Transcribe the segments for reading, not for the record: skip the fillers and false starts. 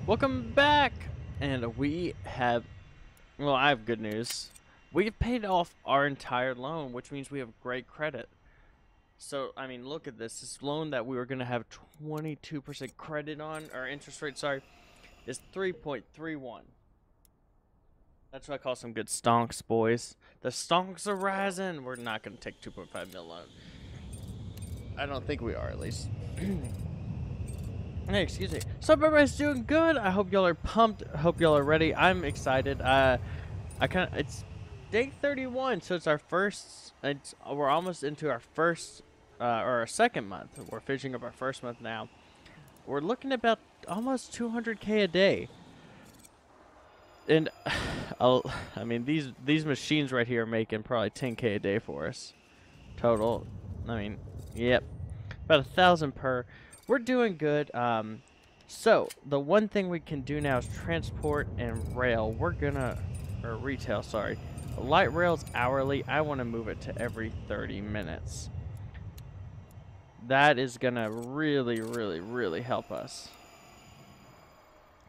Welcome back! And we have, well, I have good news. We've paid off our entire loan, which means we have great credit. So, I mean, look at this. This loan that we were going to have 22% credit on, or interest rate, sorry, is 3.31. That's what I call some good stonks, boys. The stonks are rising. We're not going to take 2.5 mil loan. I don't think we are, at least. Hey, excuse me. So everybody's doing good. I hope y'all are pumped. I hope y'all are ready. I'm excited. It's day 31, so it's our first. We're almost into our first or our second month. We're finishing up our first month now. We're looking at about almost 200K a day. And I mean, these machines right here are making probably 10K a day for us total. I mean, yep, about 1,000 per. We're doing good. So the one thing we can do now is transport and rail. We're gonna, or retail, sorry. Light rail's hourly. I want to move it to every 30 minutes. That is gonna really, really, really help us.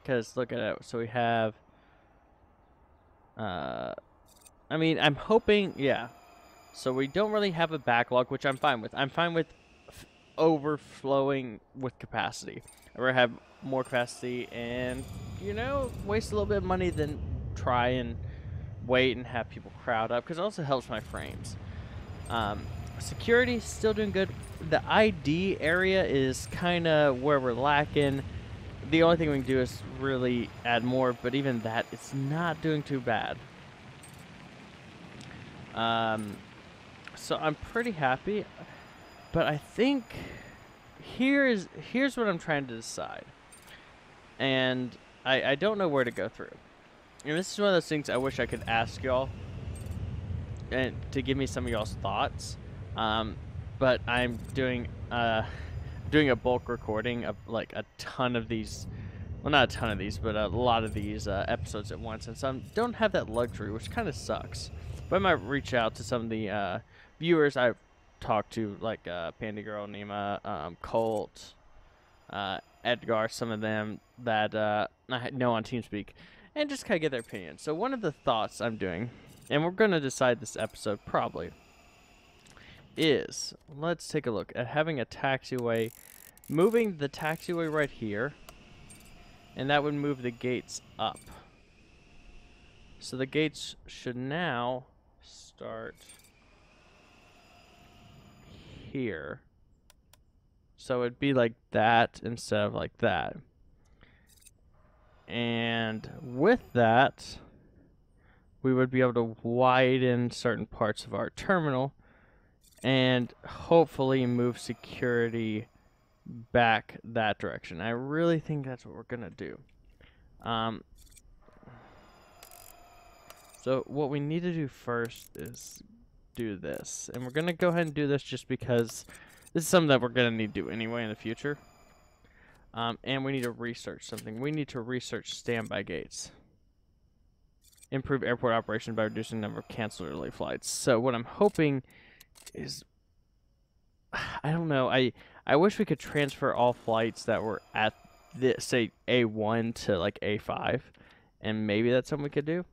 Because look at it. So we have, I mean, I'm hoping, yeah. So we don't really have a backlog, which I'm fine with. I'm fine with overflowing with capacity. I'd rather have more capacity and, you know, waste a little bit of money than try and wait and have people crowd up, because it also helps my frames. Security still doing good. The ID area is kind of where we're lacking. The only thing we can do is really add more, but even that, it's not doing too bad. So I'm pretty happy. But I think here's what I'm trying to decide. And I don't know where to go through. And this is one of those things I wish I could ask y'all and to give me some of y'all's thoughts. But I'm doing a bulk recording of like a ton of these, well, not a ton of these, but a lot of these episodes at once, and so I don't have that luxury, which kind of sucks. But I might reach out to some of the viewers I've talked to, like Panda Girl, Nima, Colt, Edgar, some of them that I know on TeamSpeak, and just kind of get their opinion. So one of the thoughts I'm doing, and we're going to decide this episode probably, is let's take a look at having a taxiway, moving the taxiway right here, and that would move the gates up. So the gates should now start here. So it'd be like that instead of like that. And with that, we would be able to widen certain parts of our terminal and hopefully move security back that direction. I really think that's what we're gonna do. So what we need to do first is do this, and we're gonna go ahead and do this just because this is something that we're gonna need to do anyway in the future. And we need to research something. We need to research standby gates. Improve airport operation by reducing the number of canceled or late flights. So what I'm hoping is, I don't know, I wish we could transfer all flights that were at the, say, A1 to like A5, and maybe that's something we could do.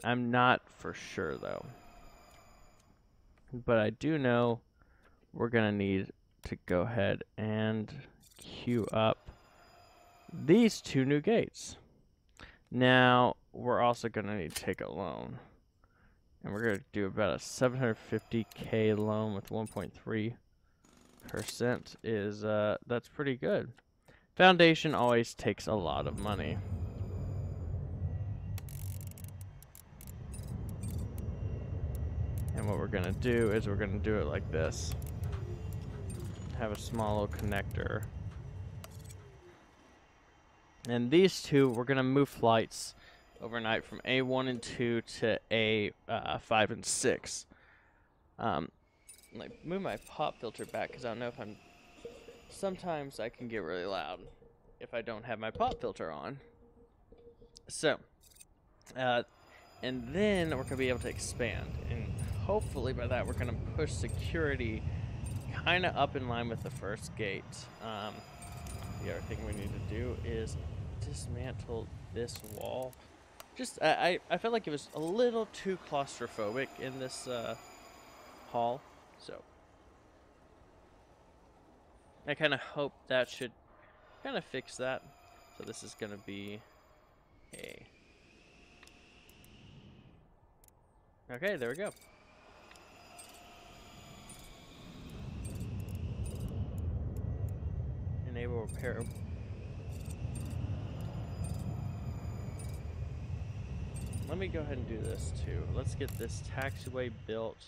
I'm not for sure though, but I do know we're gonna need to go ahead and queue up these two new gates. Now we're also gonna need to take a loan, and we're gonna do about a 750K loan with 1.3% is that's pretty good. Foundation always takes a lot of money. And what we're gonna do is we're gonna do it like this. Have a small little connector. And these two, we're gonna move flights overnight from A1 and 2 to A5 and 6. Like move my pop filter back because I don't know if I'm. Sometimes I can get really loud if I don't have my pop filter on. So, and then we're gonna be able to expand, and hopefully by that we're gonna push security kind of up in line with the first gate. everything we need to do is dismantle this wall. Just, I felt like it was a little too claustrophobic in this hall, so I kind of hope that should kind of fix that. So this is going to be a... Okay, there we go. Enable repair. Let me go ahead and do this too. Let's get this taxiway built.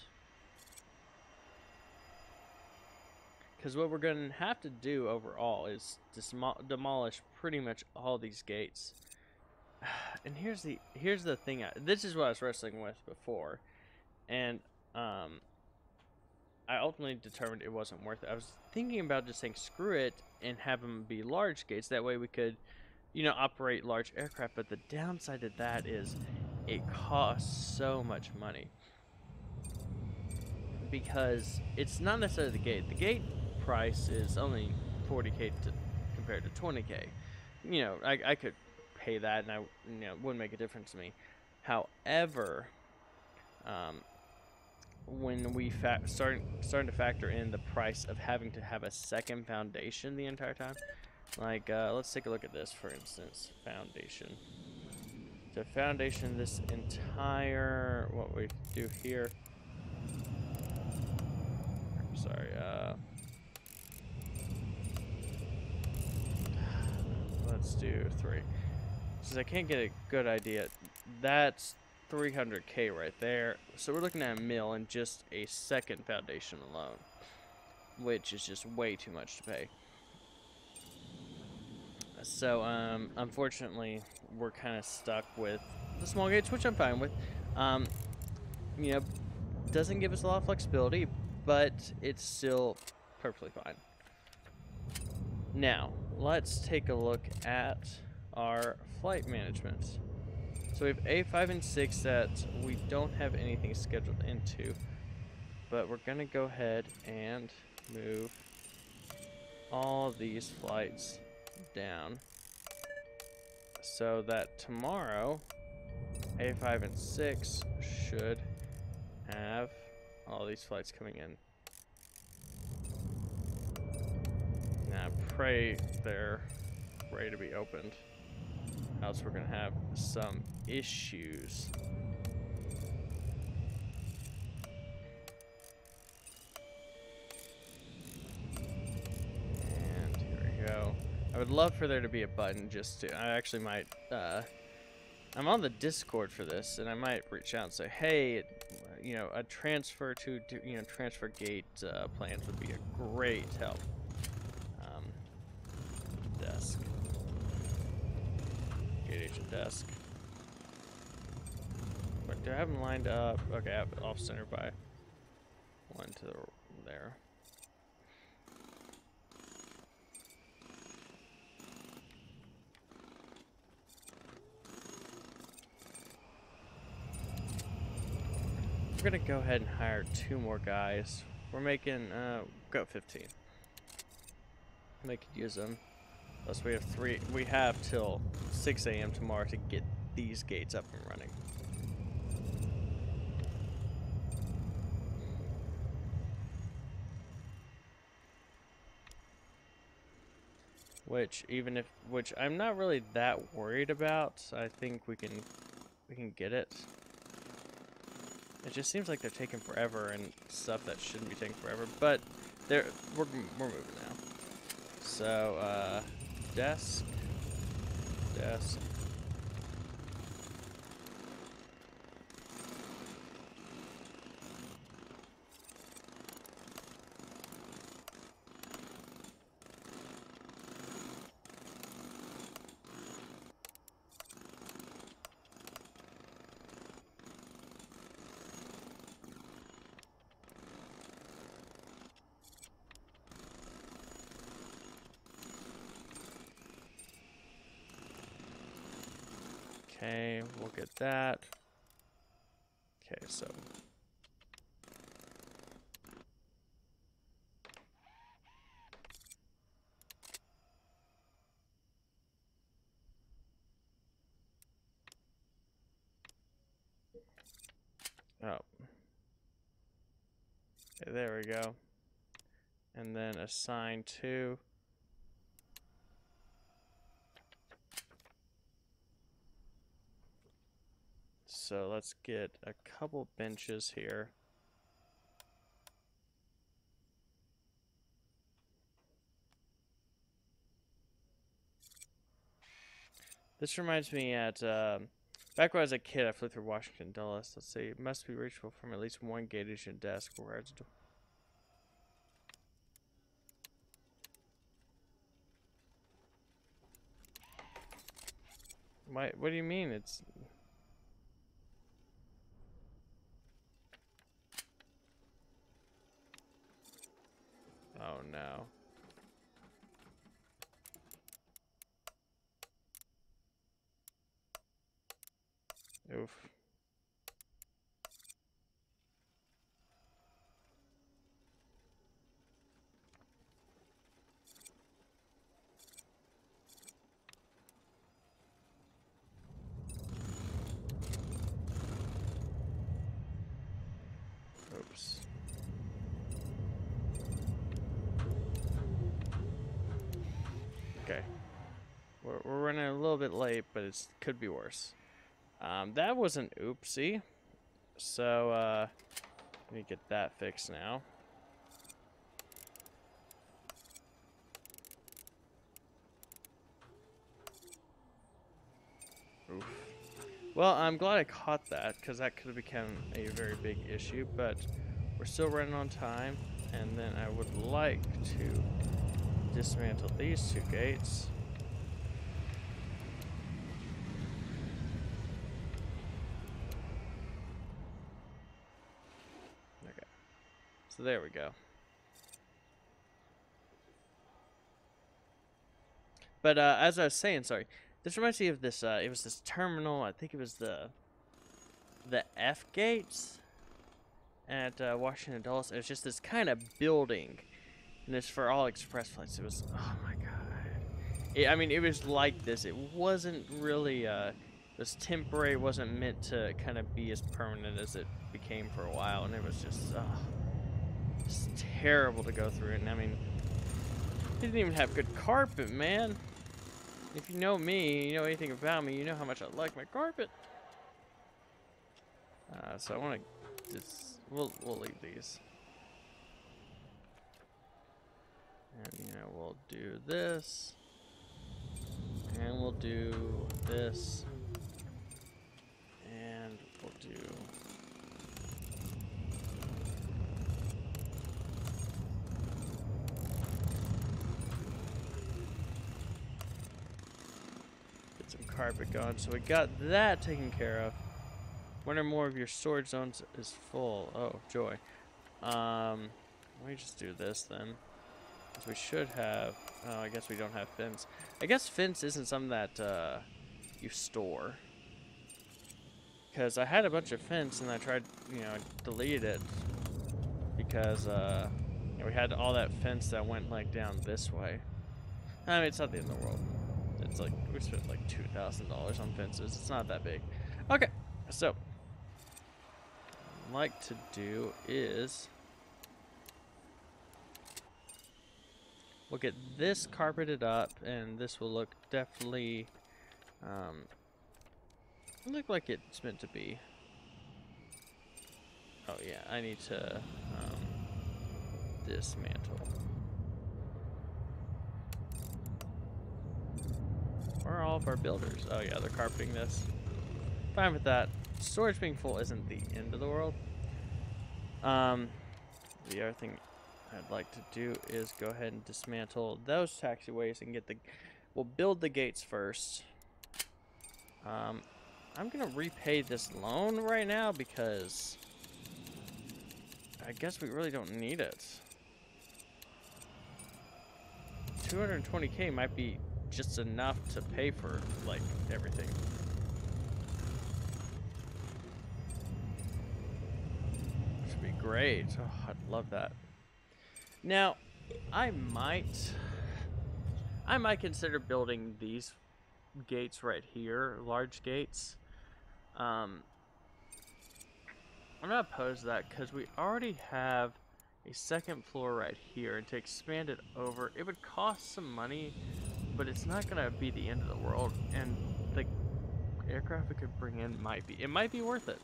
Because what we're going to have to do overall is demolish pretty much all these gates. And here's the thing. This is what I was wrestling with before, and I ultimately determined it wasn't worth it. I was thinking about just saying screw it and have them be large gates. That way we could, you know, operate large aircraft. But the downside of that is it costs so much money, because it's not necessarily the gate. The gate price is only 40K compared to 20K. You know, I could pay that, and it wouldn't make a difference to me. However, when we starting to factor in the price of having to have a second foundation the entire time, like let's take a look at this, for instance, foundation. To foundation this entire, what we do here. Sorry, let's do 3. Since I can't get a good idea, that's 300K right there. So we're looking at $1 million in just a second foundation alone, which is just way too much to pay. So unfortunately, we're kind of stuck with the small gates, which I'm fine with. You know, doesn't give us a lot of flexibility, but it's still perfectly fine. Now, let's take a look at our flight management. So we have A5 and 6 that we don't have anything scheduled into, but we're gonna go ahead and move all these flights down so that tomorrow A5 and 6 should have all these flights coming in. Now pray they're ready to be opened, else we're gonna have some issues. And here we go. I would love for there to be a button just to, I actually might, I'm on the Discord for this, and I might reach out and say, hey, you know, a transfer to, you know, transfer gate plans would be a great help. Desk. Gate agent desk. But do I have them lined up? Okay, I have it off center by one to there. We're gonna go ahead and hire 2 more guys. We're making go 15. They could use them. Plus we have 3. We have till 6 a.m. tomorrow to get these gates up and running. Which I'm not really that worried about. I think we can get it. It just seems like they're taking forever and stuff that shouldn't be taking forever, but we're moving now. So desk. Okay, we'll get that. Okay, so Oh. Okay, there we go. And then assign to. So let's get a couple benches here. This reminds me back when I was a kid, I flew through Washington Dulles. Let's see, it must be reachable from at least one gate agent desk where it's. What do you mean it's? Oh no. Oof. Oops. Okay. We're running a little bit late, but it could be worse. That was an oopsie. So, let me get that fixed now. Oof. Well, I'm glad I caught that, because that could have become a very big issue, but we're still running on time, and then I would like to dismantle these two gates. Okay. So there we go. But as I was saying, sorry, this reminds me of this. It was this terminal. I think it was the F gates at Washington Dulles. It was just this kind of building, and it's for all express flights. It was, oh my god. I mean, it was like this. It wasn't really. It was temporary. It wasn't meant to kind of be as permanent as it became for a while, and it was just terrible to go through. And I mean, it didn't even have good carpet, man. If you know me, you know anything about me, you know how much I like my carpet. So I want to just, we'll leave these. And, you know, we'll do this. And we'll do this. And we'll do... carpet going, so we got that taken care of. One or more of your storage zones is full. Oh, joy. Let me just do this then. Because we should have... Oh, I guess we don't have fence. I guess fence isn't something that you store. Because I had a bunch of fence and I tried, you know, deleted it. Because, you know, we had all that fence that went, like, down this way. I mean, it's not the end of the world. It's like, we spent like $2,000 on fences. It's not that big. Okay, so what I'd like to do is we'll get this carpeted up, and this will look definitely look like it's meant to be. Oh yeah, I need to dismantle. Where are all of our builders? Oh yeah, they're carpeting this. Fine with that. Storage being full isn't the end of the world. The other thing I'd like to do is go ahead and dismantle those taxiways and get the... We'll build the gates first. I'm gonna repay this loan right now because I guess we really don't need it. 220K might be just enough to pay for, like, everything. Should be great. Oh, I'd love that. Now, I might consider building these gates right here, large gates. I'm not opposed to that because we already have a second floor right here, and to expand it over, it would cost some money, but it's not gonna be the end of the world, and the aircraft it could bring in it might be worth it.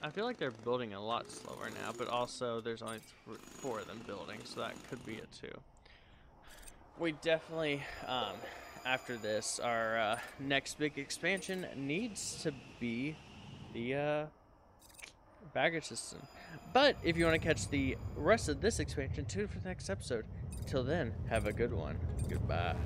I feel like they're building a lot slower now, but also there's only 4 of them building, so that could be it too. We definitely, after this, our next big expansion needs to be the baggage system. But if you want to catch the rest of this expansion, tune in for the next episode. Until then, have a good one. Goodbye.